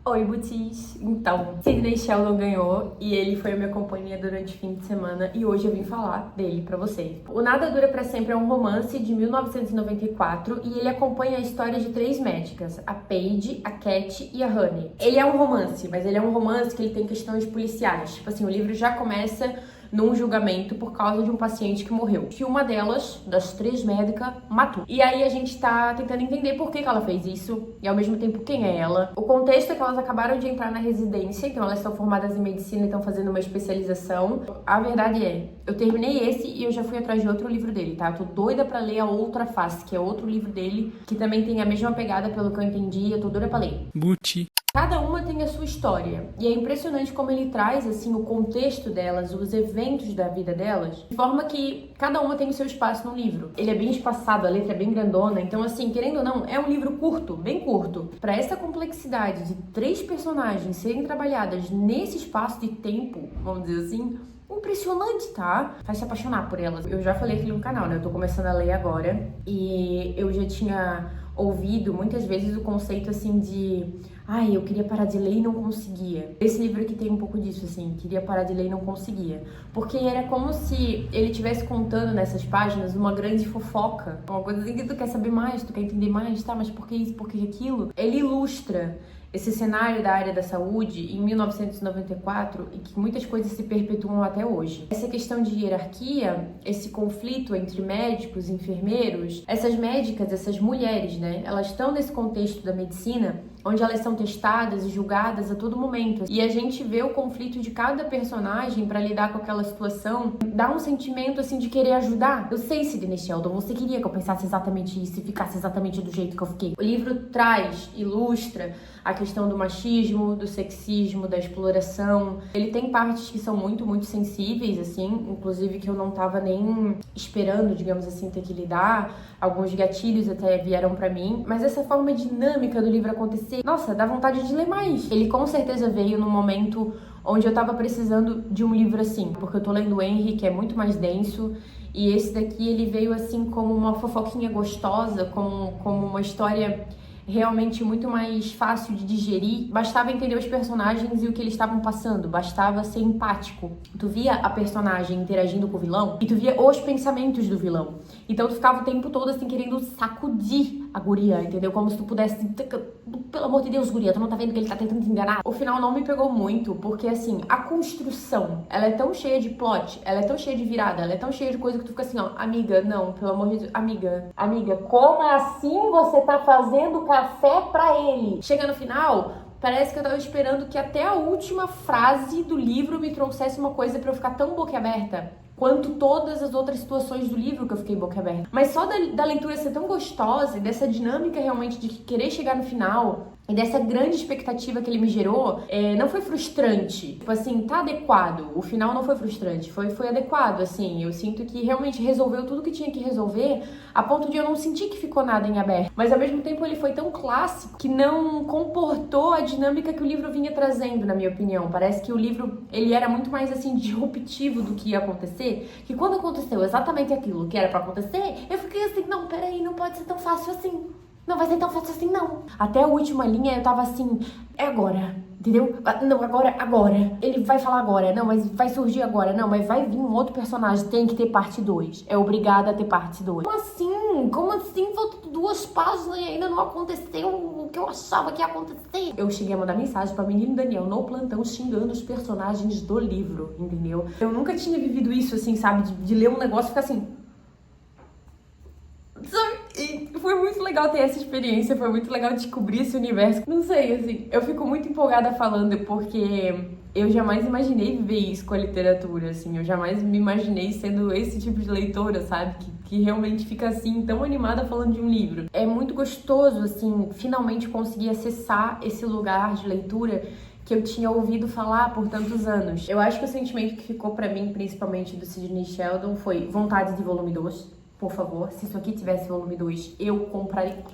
Oi, Butis! Então, Sidney Sheldon ganhou e ele foi a minha companhia durante o fim de semana e hoje eu vim falar dele pra vocês. O Nada Dura Pra Sempre é um romance de 1994 e ele acompanha a história de 3 médicas, a Paige, a Cat e a Honey. Ele é um romance, mas ele é um romance que ele tem questões policiais. Tipo assim, o livro já começa num julgamento por causa de um paciente que morreu, que uma delas, das 3 médicas, matou. E aí a gente tá tentando entender por que ela fez isso e ao mesmo tempo quem é ela. O contexto é que elas acabaram de entrar na residência, então elas estão formadas em medicina e estão fazendo uma especialização. A verdade é, eu terminei esse e eu já fui atrás de outro livro dele, tá? Eu tô doida pra ler A Outra Face, que é outro livro dele, que também tem a mesma pegada pelo que eu entendi, eu tô doida pra ler. Buti. Cada uma tem a sua história, e é impressionante como ele traz, assim, o contexto delas, os eventos da vida delas, de forma que cada uma tem o seu espaço no livro. Ele é bem espaçado, a letra é bem grandona, então, assim, querendo ou não, é um livro curto, bem curto. Pra essa complexidade de 3 personagens serem trabalhadas nesse espaço de tempo, vamos dizer assim, impressionante, tá? Faz se apaixonar por elas. Eu já falei aqui no canal, né? Eu tô começando a ler agora, e eu já tinha ouvido muitas vezes o conceito, assim, de... Ai, eu queria parar de ler e não conseguia. Esse livro aqui tem um pouco disso, assim, queria parar de ler e não conseguia. Porque era como se ele estivesse contando nessas páginas uma grande fofoca. Uma coisa assim que tu quer saber mais, tu quer entender mais, tá? Mas por que isso, por que aquilo? Ele ilustra esse cenário da área da saúde em 1994 e que muitas coisas se perpetuam até hoje. Essa questão de hierarquia, esse conflito entre médicos e enfermeiros, essas médicas, essas mulheres, né, elas estão nesse contexto da medicina onde elas são testadas e julgadas a todo momento. E a gente vê o conflito de cada personagem para lidar com aquela situação, dá um sentimento assim de querer ajudar. Eu sei, Sidney Sheldon, você queria que eu pensasse exatamente isso e ficasse exatamente do jeito que eu fiquei. O livro traz, ilustra a questão do machismo, do sexismo, da exploração. Ele tem partes que são muito, muito sensíveis, assim, inclusive que eu não tava nem esperando, digamos assim, ter que lidar. Alguns gatilhos até vieram pra mim. Mas essa forma dinâmica do livro acontecer, nossa, dá vontade de ler mais. Ele com certeza veio num momento onde eu tava precisando de um livro assim, porque eu tô lendo o Henry, que é muito mais denso, e esse daqui ele veio assim como uma fofoquinha gostosa, como uma história realmente muito mais fácil de digerir. Bastava entender os personagens e o que eles estavam passando, bastava ser empático. Tu via a personagem interagindo com o vilão e tu via os pensamentos do vilão. Então tu ficava o tempo todo assim querendo sacudir a guria, entendeu? Como se tu pudesse... Pelo amor de Deus, guria, tu não tá vendo que ele tá tentando te enganar? O final não me pegou muito, porque assim, a construção, ela é tão cheia de plot, ela é tão cheia de virada, ela é tão cheia de coisa que tu fica assim, ó, amiga, não, pelo amor de Deus, amiga, como assim você tá fazendo café pra ele? Chega no final, parece que eu tava esperando que até a última frase do livro me trouxesse uma coisa pra eu ficar tão boquiaberta quanto todas as outras situações do livro que eu fiquei boquiaberta. Mas só da leitura ser tão gostosa e dessa dinâmica realmente de querer chegar no final e dessa grande expectativa que ele me gerou, não foi frustrante. Tipo assim, tá adequado. O final não foi frustrante, foi adequado, assim. Eu sinto que realmente resolveu tudo que tinha que resolver, a ponto de eu não sentir que ficou nada em aberto. Mas ao mesmo tempo ele foi tão clássico que não comportou a dinâmica que o livro vinha trazendo, na minha opinião. Parece que o livro, ele era muito mais, assim, disruptivo do que ia acontecer, que quando aconteceu exatamente aquilo que era pra acontecer, eu fiquei assim, não, peraí, não pode ser tão fácil assim. Não vai ser tão fácil assim, não. Até a última linha eu tava assim, é agora, entendeu? Não, agora. Ele vai falar agora, não, mas vai surgir agora. Não, mas vai vir um outro personagem, tem que ter parte 2. É obrigada a ter parte 2. Como assim? Como assim? Faltam 2 páginas e ainda não aconteceu o que eu achava que ia acontecer. Eu cheguei a mandar mensagem pra menino Daniel no plantão xingando os personagens do livro, entendeu? Eu nunca tinha vivido isso, assim, sabe? De ler um negócio e ficar assim... E foi muito legal ter essa experiência, foi muito legal descobrir esse universo. Não sei, assim, eu fico muito empolgada falando porque eu jamais imaginei viver isso com a literatura, assim. Eu jamais me imaginei sendo esse tipo de leitora, sabe? Que realmente fica, assim, tão animada falando de um livro. É muito gostoso, assim, finalmente conseguir acessar esse lugar de leitura que eu tinha ouvido falar por tantos anos. Eu acho que o sentimento que ficou pra mim, principalmente do Sidney Sheldon, foi vontade de volume 2. Por favor, se isso aqui tivesse volume 2, eu compraria.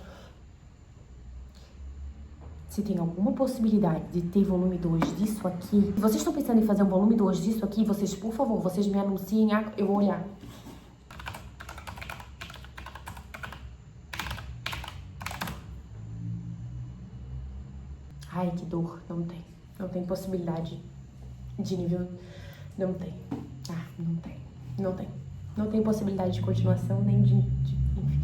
Se tem alguma possibilidade de ter volume 2 disso aqui, se vocês estão pensando em fazer um volume 2 disso aqui, vocês, por favor, vocês me anunciem, eu vou olhar. Ai, que dor. Não tem. Não tem possibilidade de nível... Não tem. Não tem. Não tem. Não tem possibilidade de continuação, nem de enfim.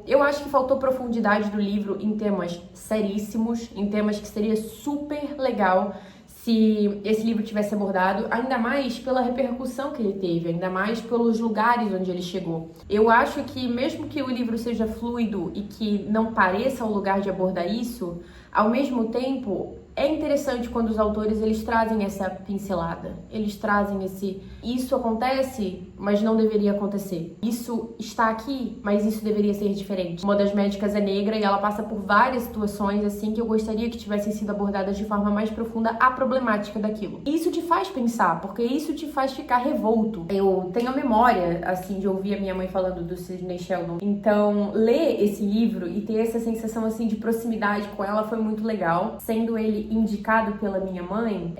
Eu acho que faltou profundidade do livro em temas seríssimos, em temas que seria super legal se esse livro tivesse abordado, ainda mais pela repercussão que ele teve, ainda mais pelos lugares onde ele chegou. Eu acho que mesmo que o livro seja fluido e que não pareça o lugar de abordar isso, ao mesmo tempo é interessante quando os autores eles trazem essa pincelada, eles trazem esse isso acontece, mas não deveria acontecer. Isso está aqui, mas isso deveria ser diferente. Uma das médicas é negra e ela passa por várias situações assim que eu gostaria que tivessem sido abordadas de forma mais profunda a problemática daquilo. E isso te faz pensar, porque isso te faz ficar revolto. Eu tenho a memória assim de ouvir a minha mãe falando do Sidney Sheldon. Então, ler esse livro e ter essa sensação assim de proximidade com ela foi muito legal, sendo ele indicado pela minha mãe,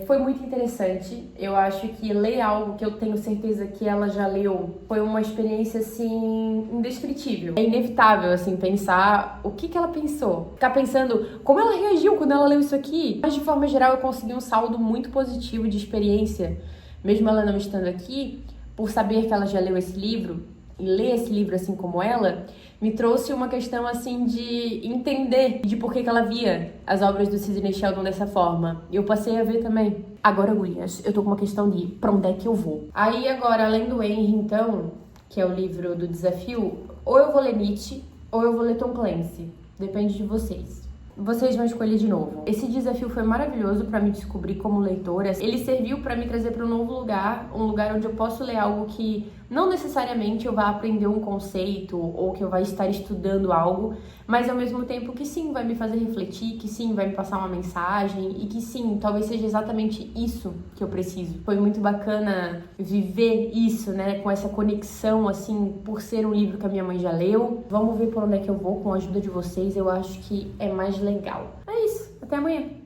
foi muito interessante. Eu acho que ler algo que eu tenho certeza que ela já leu foi uma experiência, assim, indescritível. É inevitável, assim, pensar o que ela pensou. Ficar pensando como ela reagiu quando ela leu isso aqui. Mas, de forma geral, eu consegui um saldo muito positivo de experiência, mesmo ela não estando aqui, por saber que ela já leu esse livro, e ler esse livro assim como ela, me trouxe uma questão assim de entender de por que ela via as obras do Sidney Sheldon dessa forma. E eu passei a ver também. Agora, gurias, eu tô com uma questão de pra onde é que eu vou? Aí agora, além do Henry, então, que é o livro do desafio, ou eu vou ler Nietzsche, ou eu vou ler Tom Clancy. Depende de vocês. Vocês vão escolher de novo. Esse desafio foi maravilhoso para me descobrir como leitora. Ele serviu para me trazer para um novo lugar, um lugar onde eu posso ler algo que não necessariamente eu vá aprender um conceito ou que eu vá estar estudando algo, mas ao mesmo tempo que sim, vai me fazer refletir, que sim, vai me passar uma mensagem e que sim, talvez seja exatamente isso que eu preciso. Foi muito bacana viver isso, né, com essa conexão, assim, por ser um livro que a minha mãe já leu. Vamos ver por onde é que eu vou com a ajuda de vocês, eu acho que é mais legal. É isso, até amanhã!